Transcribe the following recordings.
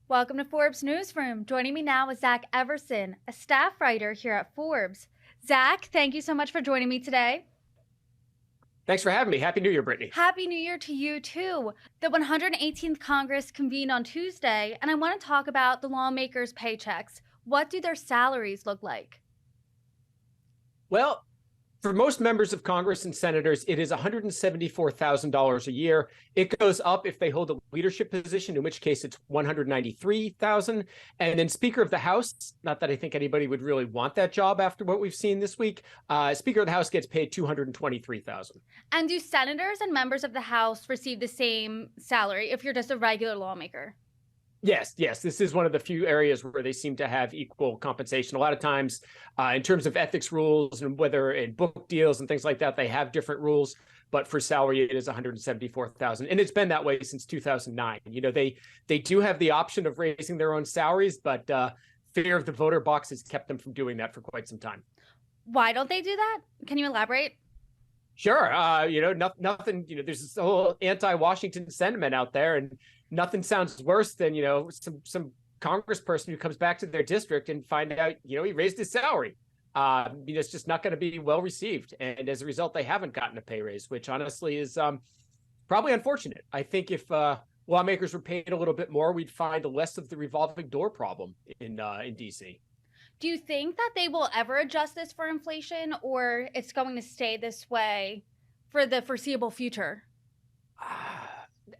Welcome to Forbes Newsroom. Joining me now is Zach Everson, a staff writer here at Forbes. Zach, thank you so much for joining me today. Thanks for having me. Happy New Year, Brittany. Happy New Year to you too. The 118th Congress convened on Tuesday, and I want to talk about the lawmakers' paychecks. What do their salaries look like? Well, for most members of Congress and senators, it is $174,000 a year. It goes up if they hold a leadership position, in which case it's $193,000. And then Speaker of the House, not that I think anybody would really want that job after what we've seen this week, Speaker of the House gets paid $223,000. And do senators and members of the House receive the same salary if you're just a regular lawmaker? Yes. This is one of the few areas where they seem to have equal compensation. A lot of times, in terms of ethics rules and whether in book deals and things like that, they have different rules. But for salary, it is $174,000, and it's been that way since 2009. You know, they do have the option of raising their own salaries, but fear of the voter box has kept them from doing that for quite some time. Why don't they do that? Can you elaborate? Sure. Nothing. There's this whole anti-Washington sentiment out there, and nothing sounds worse than some congressperson who comes back to their district and find out he raised his salary. It's just not going to be well received, and as a result, they haven't gotten a pay raise, which honestly is probably unfortunate. I think if lawmakers were paid a little bit more, we'd find less of the revolving door problem in DC. Do you think that they will ever adjust this for inflation, or it's going to stay this way for the foreseeable future?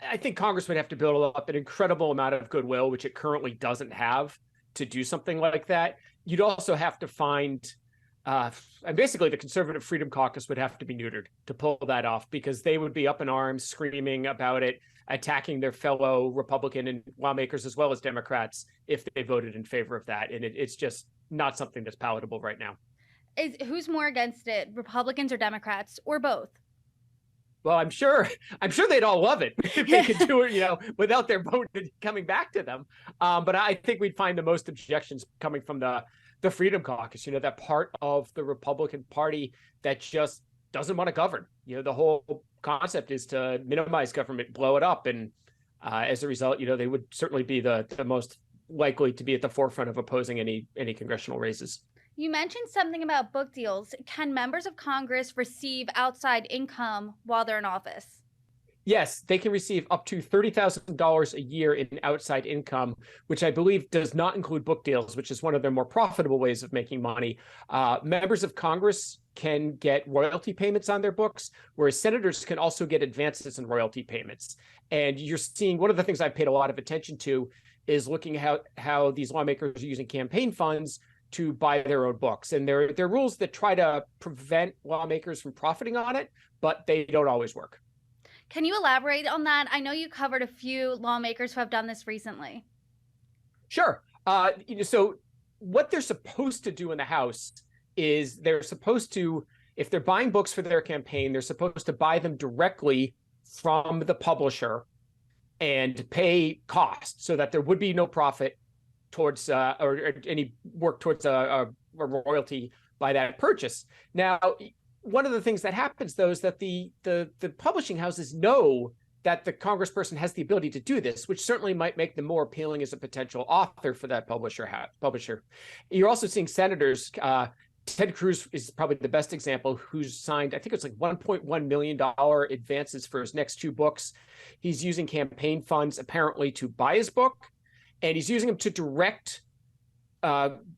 I think Congress would have to build up an incredible amount of goodwill, which it currently doesn't have, to do something like that. You'd also have to find, and basically the Conservative Freedom Caucus would have to be neutered to pull that off, because they would be up in arms, screaming about it, attacking their fellow Republican and lawmakers as well as Democrats if they voted in favor of that. And it's just not something that's palatable right now. Who's more against it, Republicans or Democrats, or both? Well, I'm sure they'd all love it if they could do it, without their vote coming back to them. But I think we'd find the most objections coming from the Freedom Caucus, that part of the Republican Party that just doesn't want to govern. The whole concept is to minimize government, blow it up. And as a result, they would certainly be the most likely to be at the forefront of opposing any congressional races. You mentioned something about book deals. Can members of Congress receive outside income while they're in office? Yes, they can receive up to $30,000 a year in outside income, which I believe does not include book deals, which is one of their more profitable ways of making money. Members of Congress can get royalty payments on their books, whereas senators can also get advances in royalty payments. And you're seeing, one of the things I've paid a lot of attention to is looking at how these lawmakers are using campaign funds to buy their own books. And there are rules that try to prevent lawmakers from profiting on it, but they don't always work. Can you elaborate on that? I know you covered a few lawmakers who have done this recently. Sure. So what they're supposed to do in the House is they're supposed to, if they're buying books for their campaign, they're supposed to buy them directly from the publisher and pay costs so that there would be no profit towards or any work towards a royalty by that purchase. Now, one of the things that happens, though, is that the publishing houses know that the congressperson has the ability to do this, which certainly might make them more appealing as a potential author for that publisher. You're also seeing senators. Ted Cruz is probably the best example, who's signed, I think it's like $1.1 million advances for his next two books. He's using campaign funds apparently to buy his book, and he's using them to direct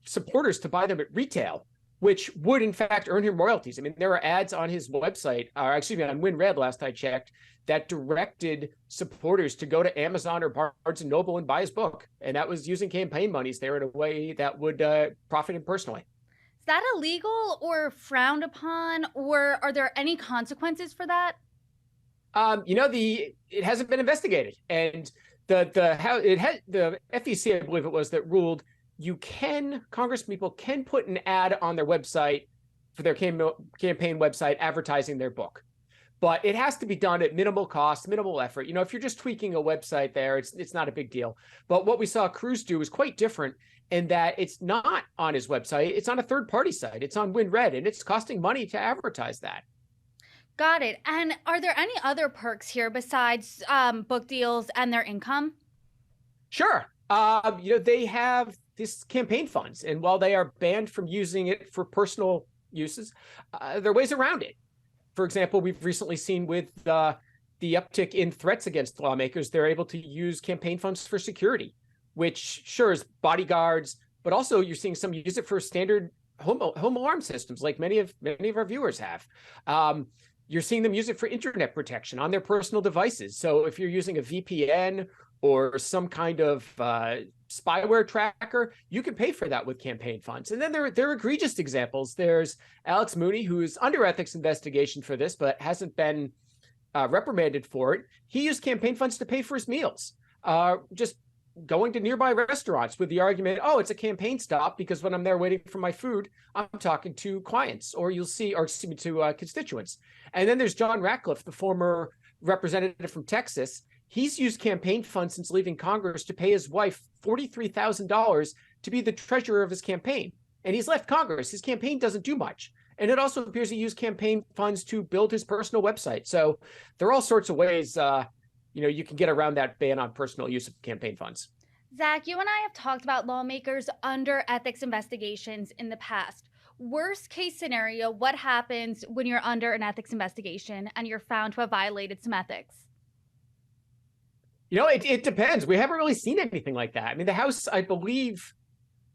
supporters to buy them at retail, which would in fact earn him royalties. I mean, there are ads on his website, or excuse me, on WinRed last I checked, that directed supporters to go to Amazon or Barnes & Noble and buy his book. And that was using campaign monies there in a way that would profit him personally. Is that illegal or frowned upon, or are there any consequences for that? It hasn't been investigated, and the FEC, I believe it was, that ruled congresspeople can put an ad on their website, for their campaign website, advertising their book. But it has to be done at minimal cost, minimal effort. If you're just tweaking a website there, it's not a big deal. But what we saw Cruz do is quite different in that it's not on his website. It's on a third-party site. It's on WinRed, and it's costing money to advertise that. Got it. And are there any other perks here besides book deals and their income? Sure. They have this campaign funds, and while they are banned from using it for personal uses, there are ways around it. For example, we've recently seen with the uptick in threats against lawmakers, they're able to use campaign funds for security, which sure is bodyguards, but also you're seeing some use it for standard home alarm systems, like many of our viewers have. You're seeing them use it for internet protection on their personal devices. So if you're using a VPN or some kind of spyware tracker, you can pay for that with campaign funds. And then there are egregious examples. There's Alex Mooney, who's under ethics investigation for this, but hasn't been reprimanded for it. He used campaign funds to pay for his meals, just going to nearby restaurants with the argument, oh, it's a campaign stop because when I'm there waiting for my food, I'm talking to clients, or to constituents. And then there's John Ratcliffe, the former representative from Texas. He's used campaign funds since leaving Congress to pay his wife $43,000 to be the treasurer of his campaign. And he's left Congress. His campaign doesn't do much. And it also appears he used campaign funds to build his personal website. So there are all sorts of ways you can get around that ban on personal use of campaign funds. Zach, you and I have talked about lawmakers under ethics investigations in the past. Worst case scenario, what happens when you're under an ethics investigation and you're found to have violated some ethics? It depends. We haven't really seen anything like that. I mean, the House, I believe,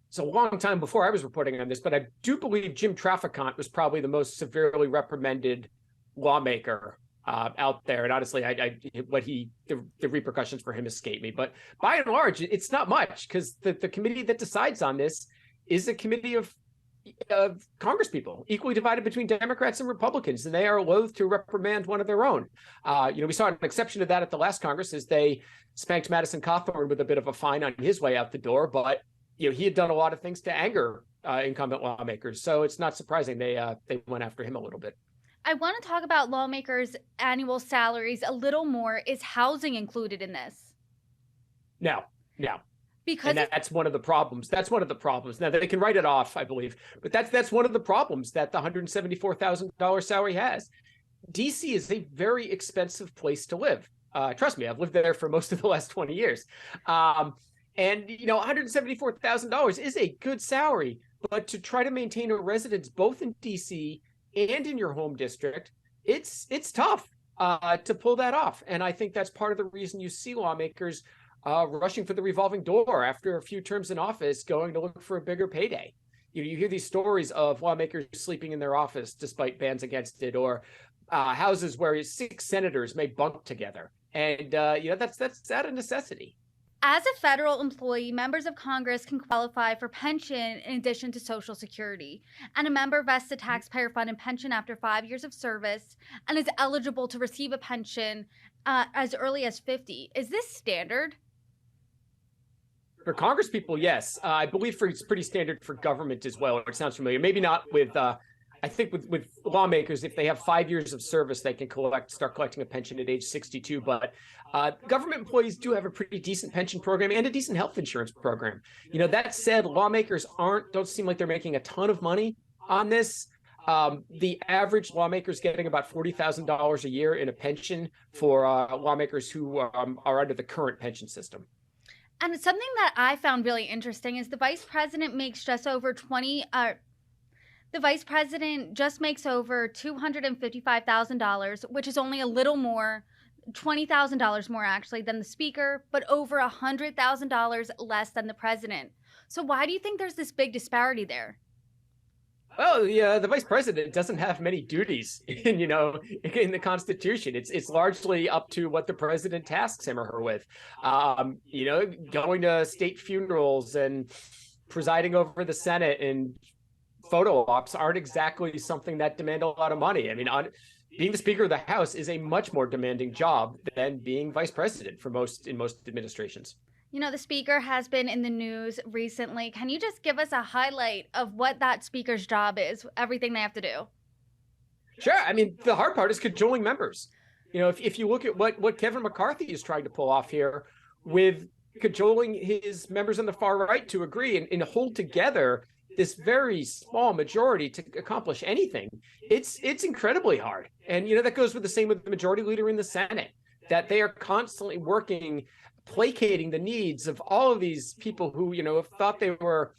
it's a long time before I was reporting on this, but I do believe Jim Traficant was probably the most severely reprimanded lawmaker out there. And honestly, the repercussions for him escape me. But by and large, it's not much, because the committee that decides on this is a committee of Congress people, equally divided between Democrats and Republicans, and they are loath to reprimand one of their own. We saw an exception to that at the last Congress, as they spanked Madison Cawthorn with a bit of a fine on his way out the door. But he had done a lot of things to anger incumbent lawmakers, so it's not surprising they went after him a little bit. I want to talk about lawmakers' annual salaries a little more. Is housing included in this? No. Because that's one of the problems. Now, they can write it off, I believe, but that's one of the problems that the $174,000 salary has. DC is a very expensive place to live. Trust me, I've lived there for most of the last 20 years. And $174,000 is a good salary, but to try to maintain a residence both in DC and in your home district, it's tough to pull that off. And I think that's part of the reason you see lawmakers rushing for the revolving door after a few terms in office, going to look for a bigger payday. You hear these stories of lawmakers sleeping in their office despite bans against it, or houses where 6 senators may bunk together. And that's out of necessity. As a federal employee, members of Congress can qualify for pension in addition to Social Security. And a member vests a taxpayer-funded pension after 5 years of service and is eligible to receive a pension as early as 50. Is this standard? For Congress people, yes. I believe it's pretty standard for government as well. It sounds familiar. Maybe not with, I think with lawmakers, if they have 5 years of service, they can start collecting a pension at age 62. But government employees do have a pretty decent pension program and a decent health insurance program. That said, lawmakers don't seem like they're making a ton of money on this. The average lawmaker is getting about $40,000 a year in a pension for lawmakers who are under the current pension system. And something that I found really interesting is the vice president makes just over $255,000, which is only a little more, $20,000 more actually than the speaker, but over $100,000 less than the president. So why do you think there's this big disparity there? Well, yeah, the vice president doesn't have many duties in the Constitution. It's largely up to what the president tasks him or her with. Going to state funerals and presiding over the Senate and photo ops aren't exactly something that demand a lot of money. I mean, being the Speaker of the House is a much more demanding job than being vice president in most administrations. The speaker has been in the news recently. Can you just give us a highlight of what that speaker's job is, everything they have to do? Sure. I mean, the hard part is cajoling members. If you look at what Kevin McCarthy is trying to pull off here with cajoling his members on the far right to agree and hold together this very small majority to accomplish anything, it's incredibly hard. And, that goes with the same with the majority leader in the Senate, that they are constantly working placating the needs of all of these people who, have thought they were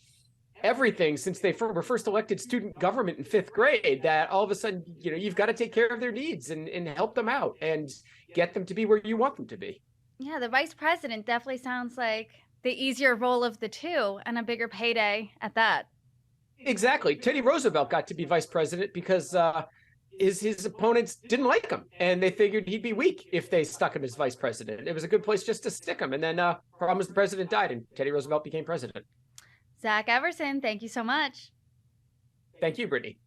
everything since they were first elected student government in 5th grade, that all of a sudden, you've got to take care of their needs and help them out and get them to be where you want them to be. Yeah, the vice president definitely sounds like the easier role of the two and a bigger payday at that. Exactly. Teddy Roosevelt got to be vice president because his opponents didn't like him, and they figured he'd be weak if they stuck him as vice president. It was a good place just to stick him. And then problem was the president died, and Teddy Roosevelt became president. Zach Everson, thank you so much. Thank you, Brittany.